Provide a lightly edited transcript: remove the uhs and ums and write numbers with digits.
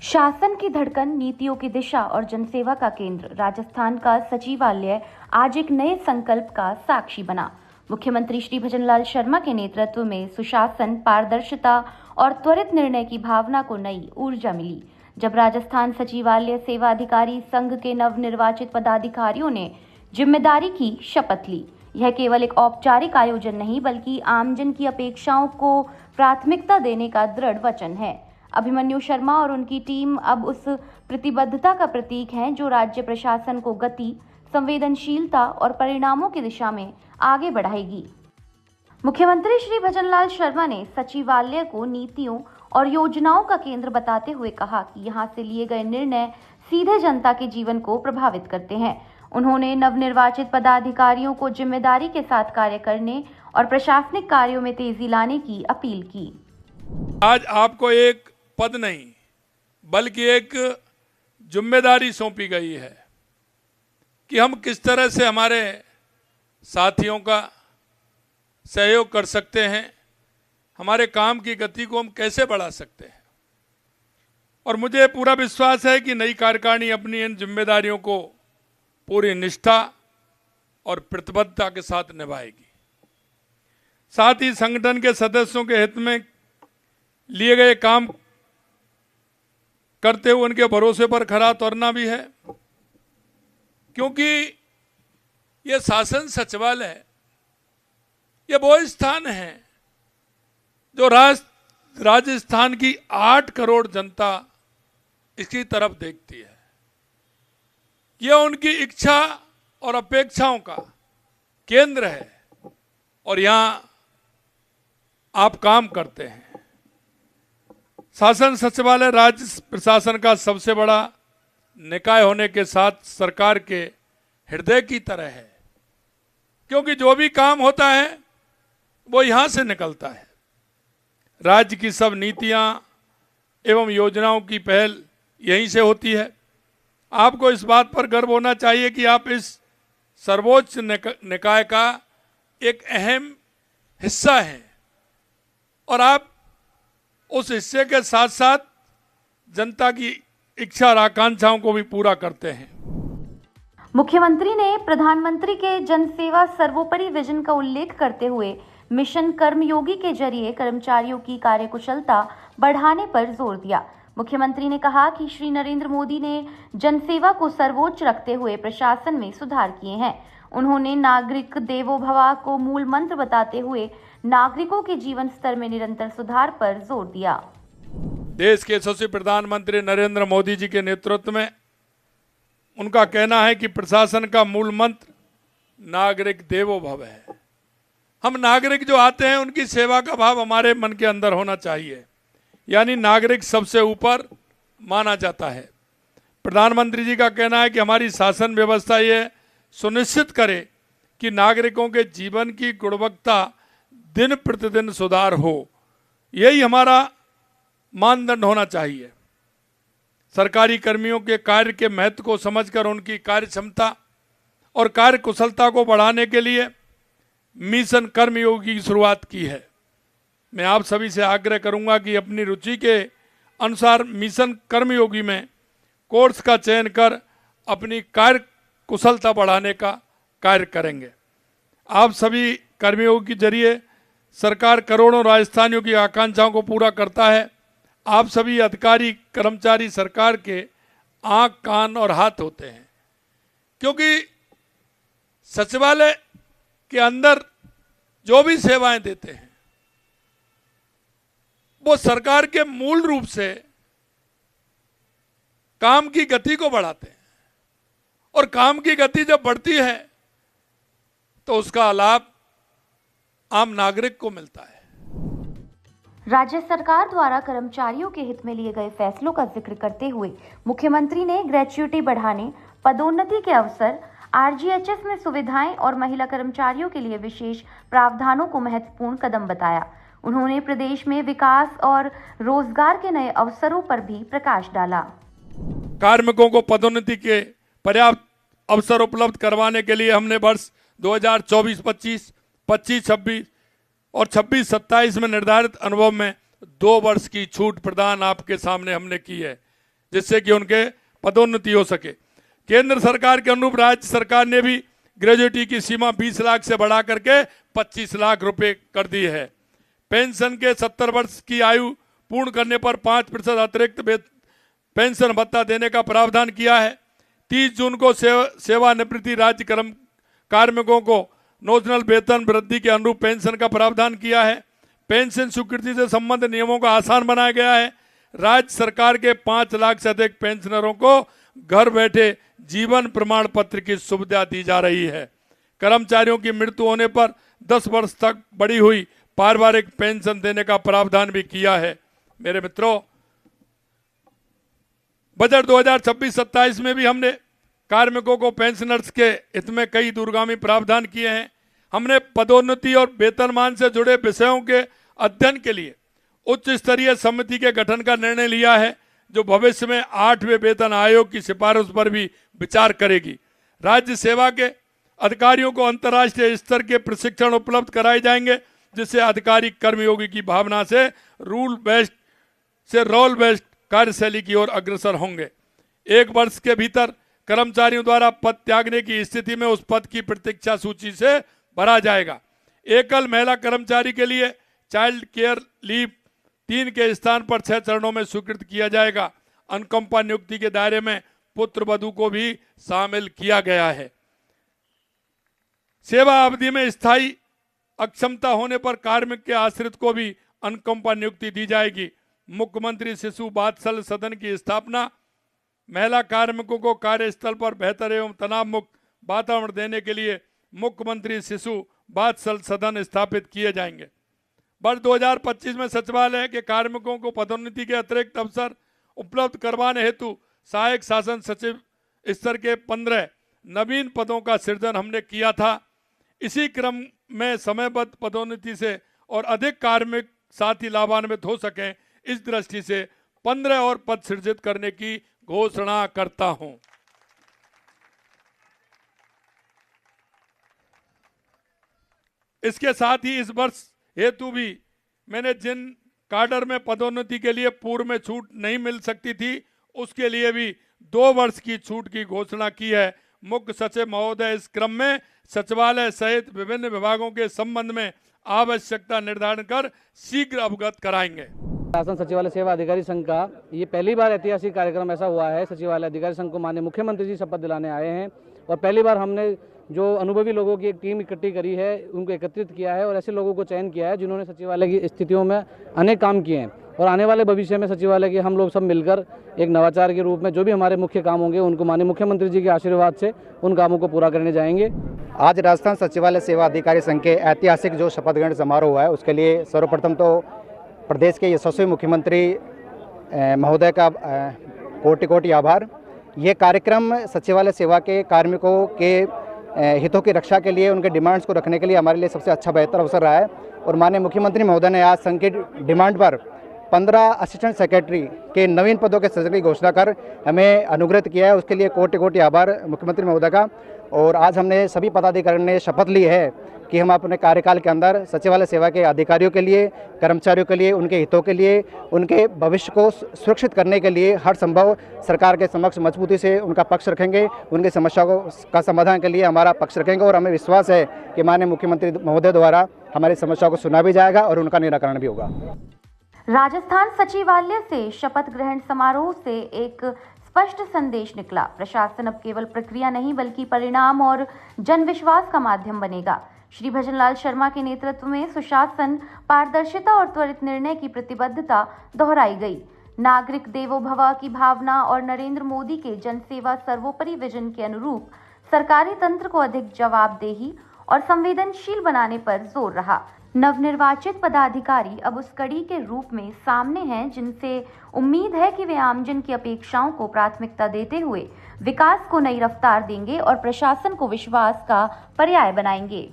शासन की धड़कन, नीतियों की दिशा और जनसेवा का केंद्र राजस्थान का सचिवालय आज एक नए संकल्प का साक्षी बना। मुख्यमंत्री श्री भजनलाल शर्मा के नेतृत्व में सुशासन, पारदर्शिता और त्वरित निर्णय की भावना को नई ऊर्जा मिली जब राजस्थान सचिवालय सेवा अधिकारी संघ के नवनिर्वाचित पदाधिकारियों ने जिम्मेदारी की शपथ ली। यह केवल एक औपचारिक आयोजन नहीं बल्कि आमजन की अपेक्षाओं को प्राथमिकता देने का दृढ़ वचन है। अभिमन्यु शर्मा और उनकी टीम अब उस प्रतिबद्धता का प्रतीक हैं जो राज्य प्रशासन को गति, संवेदनशीलता और परिणामों की दिशा में आगे बढ़ाएगी। मुख्यमंत्री श्री भजनलाल शर्मा ने सचिवालय को नीतियों और योजनाओं का केंद्र बताते हुए कहा कि यहां से लिए गए निर्णय सीधे जनता के जीवन को प्रभावित करते हैं। उन्होंने नवनिर्वाचित पदाधिकारियों को जिम्मेदारी के साथ कार्य करने और प्रशासनिक कार्यों में तेजी लाने की अपील की। आज आपको एक पद नहीं बल्कि एक जिम्मेदारी सौंपी गई है कि हम किस तरह से हमारे साथियों का सहयोग कर सकते हैं, हमारे काम की गति को हम कैसे बढ़ा सकते हैं। और मुझे पूरा विश्वास है कि नई कार्यकारिणी अपनी इन जिम्मेदारियों को पूरी निष्ठा और प्रतिबद्धता के साथ निभाएगी। साथ ही संगठन के सदस्यों के हित में लिए गए काम करते हुए उनके भरोसे पर खरा उतरना भी है, क्योंकि यह शासन सचिवालय यह वो स्थान है जो राजस्थान की 8 करोड़ जनता इसकी तरफ देखती है। यह उनकी इच्छा और अपेक्षाओं का केंद्र है और यहां आप काम करते हैं। शासन सचिवालय राज्य प्रशासन का सबसे बड़ा निकाय होने के साथ सरकार के हृदय की तरह है, क्योंकि जो भी काम होता है वो यहां से निकलता है। राज्य की सब नीतियां एवं योजनाओं की पहल यहीं से होती है। आपको इस बात पर गर्व होना चाहिए कि आप इस सर्वोच्च निकाय का एक अहम हिस्सा हैं और आप उस हिस्से के साथ साथ जनता की इच्छा और आकांक्षाओं को भी पूरा करते हैं। मुख्यमंत्री ने प्रधानमंत्री के जनसेवा सर्वोपरि विजन का उल्लेख करते हुए मिशन कर्मयोगी के जरिए कर्मचारियों की कार्यकुशलता बढ़ाने पर जोर दिया। मुख्यमंत्री ने कहा कि श्री नरेंद्र मोदी ने जनसेवा को सर्वोच्च रखते हुए प्रशासन में सुधार किए हैं। उन्होंने नागरिक देवो भव को मूल मंत्र बताते हुए नागरिकों के जीवन स्तर में निरंतर सुधार पर जोर दिया। देश के यशस्वी प्रधानमंत्री नरेंद्र मोदी जी के नेतृत्व में उनका कहना है कि प्रशासन का मूल मंत्र नागरिक देवो भव है। हम नागरिक जो आते हैं उनकी सेवा का भाव हमारे मन के अंदर होना चाहिए, यानी नागरिक सबसे ऊपर माना जाता है। प्रधानमंत्री जी का कहना है कि हमारी शासन व्यवस्था ये सुनिश्चित करे कि नागरिकों के जीवन की गुणवत्ता दिन प्रतिदिन सुधार हो। यही हमारा मानदंड होना चाहिए। सरकारी कर्मियों के कार्य के महत्व को समझकर उनकी कार्य क्षमता और कार्य कुशलता को बढ़ाने के लिए मिशन कर्मयोगी की शुरुआत की है। मैं आप सभी से आग्रह करूंगा कि अपनी रुचि के अनुसार मिशन कर्मयोगी में कोर्स का चयन कर अपनी कार्य कुशलता बढ़ाने का कार्य करेंगे। आप सभी कर्मयोगी के जरिए सरकार करोड़ों राजस्थानियों की आकांक्षाओं को पूरा करता है। आप सभी अधिकारी कर्मचारी सरकार के आंख, कान और हाथ होते हैं, क्योंकि सचिवालय के अंदर जो भी सेवाएं देते हैं वो सरकार के मूल रूप से काम की गति को बढ़ाते हैं, और काम की गति जब बढ़ती है तो उसका लाभ आम नागरिक को मिलता है। राज्य सरकार द्वारा कर्मचारियों के हित में लिए गए फैसलों का जिक्र करते हुए मुख्यमंत्री ने ग्रेच्युटी बढ़ाने, पदोन्नति के अवसर, आरजीएचएस में सुविधाएं और महिला कर्मचारियों के लिए विशेष प्रावधानों को महत्वपूर्ण कदम बताया। उन्होंने प्रदेश में विकास और रोजगार के नए अवसरों पर भी प्रकाश डाला। कार्मिकों को पदोन्नति के पर्याप्त अवसर उपलब्ध करवाने के लिए हमने वर्ष 2024-25, 25-26 और 26-27 में निर्धारित अनुभव में 2 वर्ष की छूट प्रदान आपके सामने हमने की है। जिससे कि उनके पदोन्नति हो सके। केंद्र सरकार के अनुरूप राज्य सरकार ने भी ग्रेजुएटी की सीमा 20 लाख से बढ़ा करके 25 लाख रुपए कर दी है। पेंशन के 70 वर्ष की आयु पूर्ण करने पर 5% अतिरिक्त पेंशन भत्ता देने का प्रावधान किया है। 30 जून को सेवानिवृत्ति राज्य कार्मिकों को नॉमिनल वेतन वृद्धि के अनुरूप पेंशन का प्रावधान किया है। पेंशन स्वीकृति से संबंधित नियमों को आसान बनाया गया है। राज्य सरकार के 5 लाख से अधिक पेंशनरों को घर बैठे जीवन प्रमाण पत्र की सुविधा दी जा रही है। कर्मचारियों की मृत्यु होने पर 10 वर्ष तक बढ़ी हुई पारिवारिक पेंशन देने का प्रावधान भी किया है। मेरे मित्रों, बजट 2026-27 में भी हमने कार्मिकों को पेंशनर्स के हित में कई दूरगामी प्रावधान किए हैं। हमने पदोन्नति और वेतनमान से जुड़े विषयों के अध्ययन के लिए उच्च स्तरीय समिति के गठन का निर्णय लिया है, जो भविष्य में 8वें वेतन आयोग की सिफारिश पर भी विचार करेगी। राज्य सेवा के अधिकारियों को अंतर्राष्ट्रीय स्तर के प्रशिक्षण उपलब्ध कराए जाएंगे, जिससे अधिकारी कर्मयोगी की भावना से रोल बेस्ड कार्यशैली की ओर अग्रसर होंगे। 1 वर्ष के भीतर कर्मचारियों द्वारा पद त्यागने की स्थिति में उस पद की प्रतीक्षा सूची से भरा जाएगा। एकल महिला कर्मचारी के लिए चाइल्ड केयर लीव 3 के स्थान पर 6 चरणों में स्वीकृत किया जाएगा। अनुकंपा नियुक्ति के दायरे में पुत्र वधू को भी शामिल किया गया है। सेवा अवधि में स्थायी अक्षमता होने पर कार्मिक के आश्रित को भी अनुकंपा नियुक्ति दी जाएगी। मुख्यमंत्री शिशु वात्सल्य सदन की स्थापना, महिला कार्मिकों को कार्यस्थल पर बेहतर एवं तनाव मुक्त वातावरण देने के लिए मुख्यमंत्री शिशु वात्सल्य सदन स्थापित किए जाएंगे। वर्ष 2025 में सचिवालय के कार्मिकों को पदोन्नति के अतिरिक्त अवसर उपलब्ध करवाने हेतु सहायक शासन सचिव स्तर के 15 नवीन पदों का सृजन हमने किया था। इसी क्रम में समयबद्ध पदोन्नति से और अधिक कार्मिक साथी लाभान्वित हो सकें, इस दृष्टि से 15 और पद सृजित करने की घोषणा करता हूं। इसके साथ ही इस वर्ष हेतु भी मैंने जिन काडर में पदोन्नति के लिए पूर्व में छूट नहीं मिल सकती थी, उसके लिए भी 2 वर्ष की छूट की घोषणा की है। मुख्य सचिव महोदय इस क्रम में सचिवालय सहित विभिन्न विभागों के संबंध में आवश्यकता निर्धारण कर शीघ्र अवगत कराएंगे। शासन सचिवालय सेवा अधिकारी संघ का ये पहली बार ऐतिहासिक कार्यक्रम ऐसा हुआ है। सचिवालय अधिकारी संघ को माननीय मुख्यमंत्री जी शपथ दिलाने आए हैं और पहली बार हमने जो अनुभवी लोगों की एक टीम इकट्ठी करी है, उनको एकत्रित किया है और ऐसे लोगों को चयन किया है जिन्होंने सचिवालय की स्थितियों में अनेक काम किए हैं और आने वाले भविष्य में सचिवालय के हम लोग सब मिलकर एक नवाचार के रूप में जो भी हमारे मुख्य काम होंगे उनको माननीय मुख्यमंत्री जी के आशीर्वाद से उन कामों को पूरा करने जाएंगे। आज राजस्थान सचिवालय सेवा अधिकारी संघ के ऐतिहासिक जो शपथ ग्रहण समारोह हुआ है, उसके लिए सर्वप्रथम तो प्रदेश के यशस्वी मुख्यमंत्री महोदय का कोटि कोटि आभार। ये कार्यक्रम सचिवालय सेवा के कार्मिकों के हितों की रक्षा के लिए, उनके डिमांड्स को रखने के लिए हमारे लिए सबसे अच्छा बेहतर अवसर रहा है और माननीय मुख्यमंत्री महोदय ने आज संघ की डिमांड पर 15 असिस्टेंट सेक्रेटरी के नवीन पदों के सृजन की घोषणा कर हमें अनुग्रहित किया है। उसके लिए कोटि कोटि आभार मुख्यमंत्री महोदय का। और आज हमने सभी पदाधिकारियों ने शपथ ली है कि हम अपने कार्यकाल के अंदर सचिवालय सेवा के अधिकारियों के लिए, कर्मचारियों के लिए, उनके हितों के लिए, उनके भविष्य को सुरक्षित करने के लिए हर संभव सरकार के समक्ष मजबूती से उनका पक्ष रखेंगे, उनकी समस्याओं का समाधान के लिए हमारा पक्ष रखेंगे और हमें विश्वास है कि माननीय मुख्यमंत्री महोदय द्वारा हमारी समस्याओं को सुना भी जाएगा और उनका निराकरण भी होगा। राजस्थान सचिवालय से शपथ ग्रहण समारोह से एक स्पष्ट संदेश निकला। प्रशासन अब केवल प्रक्रिया नहीं बल्कि परिणाम और जनविश्वास का माध्यम बनेगा। श्री भजनलाल शर्मा के नेतृत्व में सुशासन, पारदर्शिता और त्वरित निर्णय की प्रतिबद्धता दोहराई गई। नागरिक देवो भव की भावना और नरेंद्र मोदी के जनसेवा सर्वोपरि विजन के अनुरूप सरकारी तंत्र को अधिक जवाबदेही और संवेदनशील बनाने पर जोर रहा। नवनिर्वाचित पदाधिकारी अब उस कड़ी के रूप में सामने हैं जिनसे उम्मीद है कि वे आमजन की अपेक्षाओं को प्राथमिकता देते हुए विकास को नई रफ्तार देंगे और प्रशासन को विश्वास का पर्याय बनाएंगे।